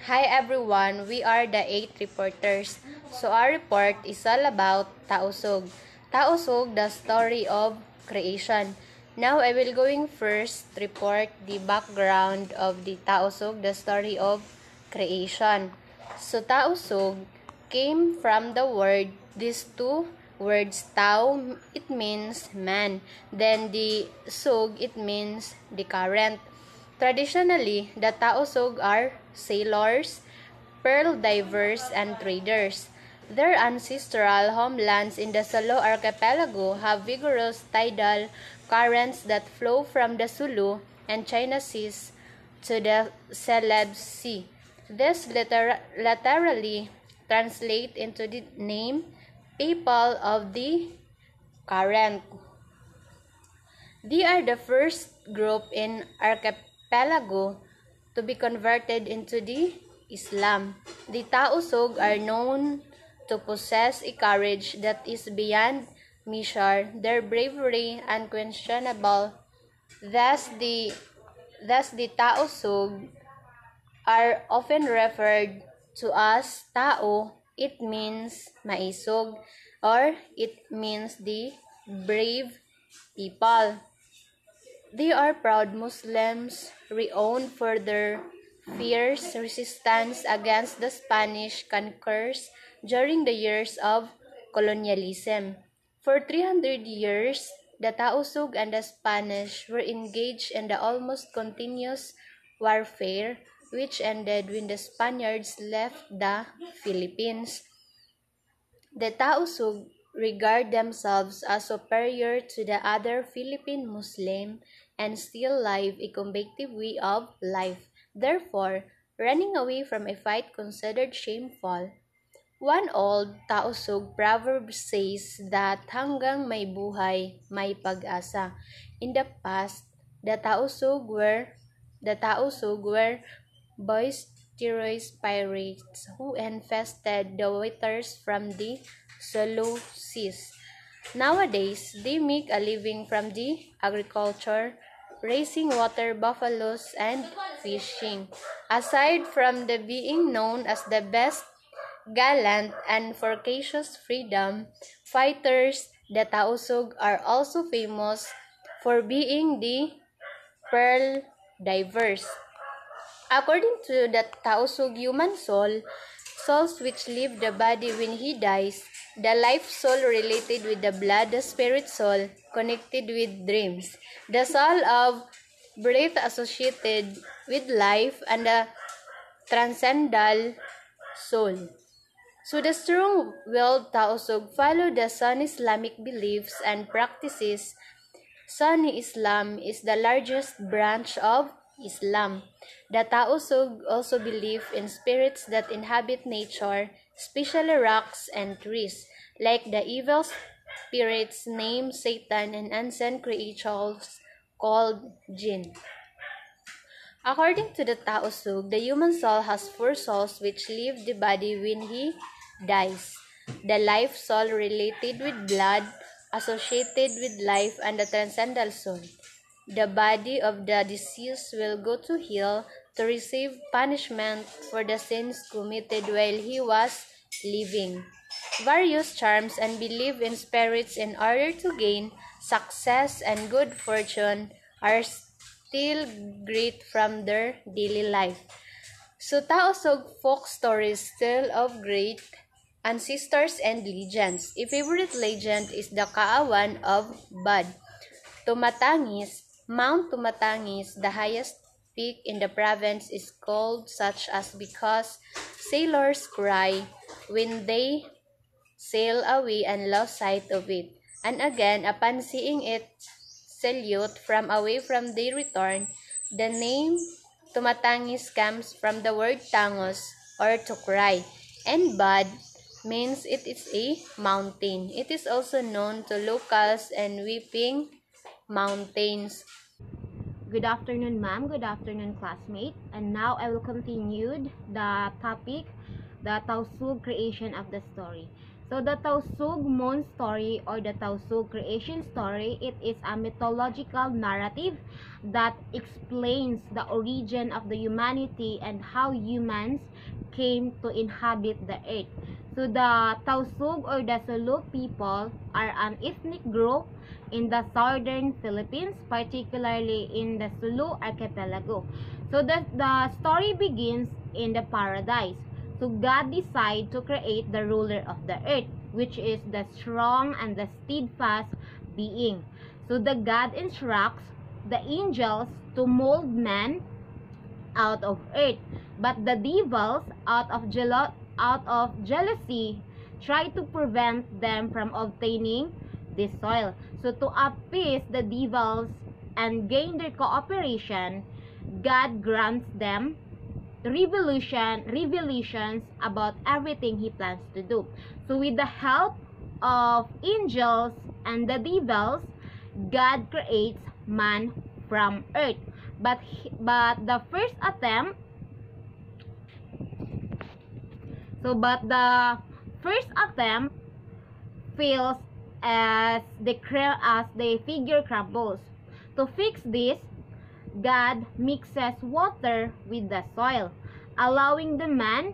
Hi everyone, we are the 8 reporters. So our report is all about Tausog. Tausog, the story of creation. Now I will going first report the background of the Tausog, the story of creation. So Tausog came from the word, these two words, Tao, it means man. Then the Sog, it means the current. Traditionally, the Tausog are sailors, pearl divers, and traders. Their ancestral homelands in the Sulu archipelago have vigorous tidal currents that flow from the Sulu and China Seas to the Celebes Sea. This literally translate into the name people of the current. They are the first group in archipelago to be converted into the Islam. The Tausog are known to possess a courage that is beyond measure, their bravery unquestionable. Thus the Tausog are often referred to as Tao. It means maisog, or it means the brave people. They are proud Muslims, renowned for their fierce resistance against the Spanish conquerors during the years of colonialism. For 300 years, the Tausug and the Spanish were engaged in the almost continuous warfare, which ended when the Spaniards left the Philippines. The Tausug regard themselves as superior to the other Philippine Muslim and still live a combative way of life. Therefore, running away from a fight considered shameful. One old Tausug proverb says that hanggang may buhay, may pag-asa. In the past, the Tausug were boisterous pirates who infested the waters from the Sulu Seas. Nowadays, they make a living from the agriculture, raising water buffaloes, and fishing. Aside from the being known as the best gallant and ferocious freedom fighters, the Tausug are also famous for being the pearl divers. According to the Tausug human souls which leave the body when he dies, the life soul related with the blood, the spirit soul connected with dreams, the soul of breath associated with life, and the transcendental soul. So the strong-willed Tausug follow the Sunni Islamic beliefs and practices. Sunni Islam is the largest branch of Islam. The Tausug also believe in spirits that inhabit nature, especially rocks and trees, like the evil spirits named Satan and unseen creatures called jinn. According to the Tausug, the human soul has 4 souls which leave the body when he dies. The life soul related with blood, associated with life, and the transcendental soul. The body of the deceased will go to hell to receive punishment for the sins committed while he was living. Various charms and belief in spirits in order to gain success and good fortune are still great from their daily life. So Tausug folk stories tell of great ancestors and legends. A favorite legend is the Kaawan of Bad. Tumatangis, Mount Tumatangis, the highest peak in the province, is called such as because sailors cry when they sail away and lost sight of it. And again, upon seeing it salute from away from their return, the name Tumatangis comes from the word tangos, or to cry, and Bad means it is a mountain. It is also known to locals and weeping mountains. Good afternoon, ma'am. Good afternoon, classmate. And now I will continue the topic, the Tausug creation of the story. So the Tausog moon story or the Tausog creation story, it is a mythological narrative that explains the origin of the humanity and how humans came to inhabit the earth. So the Tausog or the Sulu people are an ethnic group in the southern Philippines, particularly in the Sulu archipelago. So the story begins in the paradise. So God decided to create the ruler of the earth, which is the strong and the steadfast being. So the God instructs the angels to mold man out of earth, but the devils out of jealousy try to prevent them from obtaining this soil. So to appease the devils and gain their cooperation, God grants them revelations about everything he plans to do. So with the help of angels and the devils, God creates man from earth. But the first attempt fails as the figure crumbles. To fix this, God mixes water with the soil, allowing the man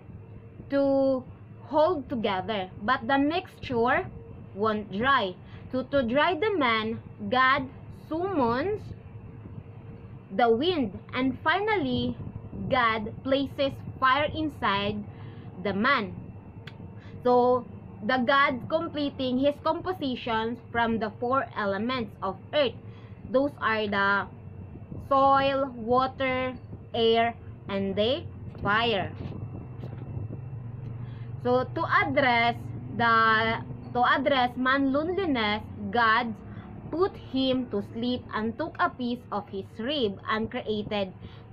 to hold together, but the mixture won't dry. So to dry the man, God summons the wind, and finally, God places fire inside the man. So the God completing his compositions from the four elements of earth. Those are the soil, water, air, and the fire. So to address man's loneliness, God put him to sleep and took a piece of his rib and created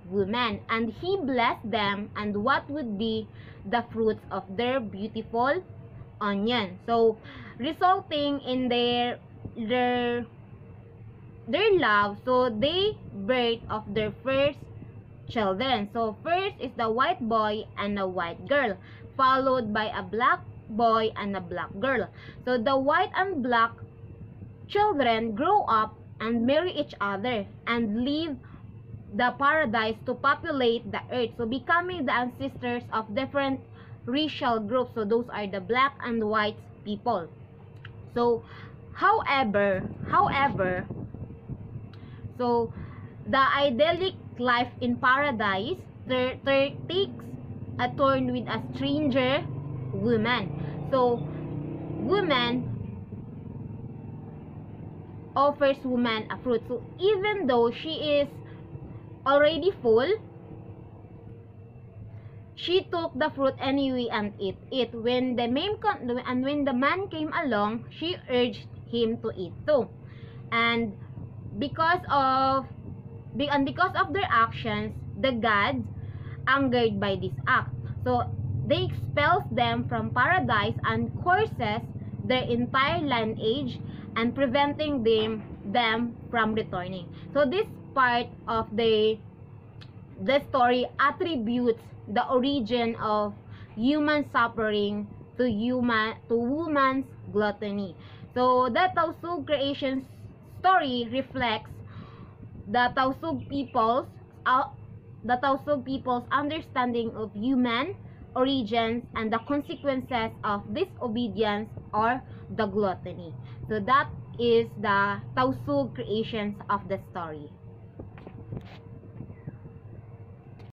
woman, and he blessed them and what would be the fruits of their beautiful union. So resulting in their love, so they birth of their first children. So first is the white boy and a white girl, followed by a black boy and a black girl. So the white and black children grow up and marry each other and leave the paradise to populate the earth, so becoming the ancestors of different racial groups. So those are the black and white people. So however, so the idyllic life in paradise takes a turn with a stranger woman. So woman offers woman a fruit. So even though she is already full, she took the fruit anyway and ate it. When the man came along, she urged him to eat too. And because of their actions, the gods angered by this act. So they expels them from paradise and curses their entire lineage and preventing them from returning. So this part of the story attributes the origin of human suffering to woman's gluttony. So the Tausog creation story reflects the Tausog people's understanding of human origins and the consequences of disobedience or the gluttony. So that is the Tausog creations of the story.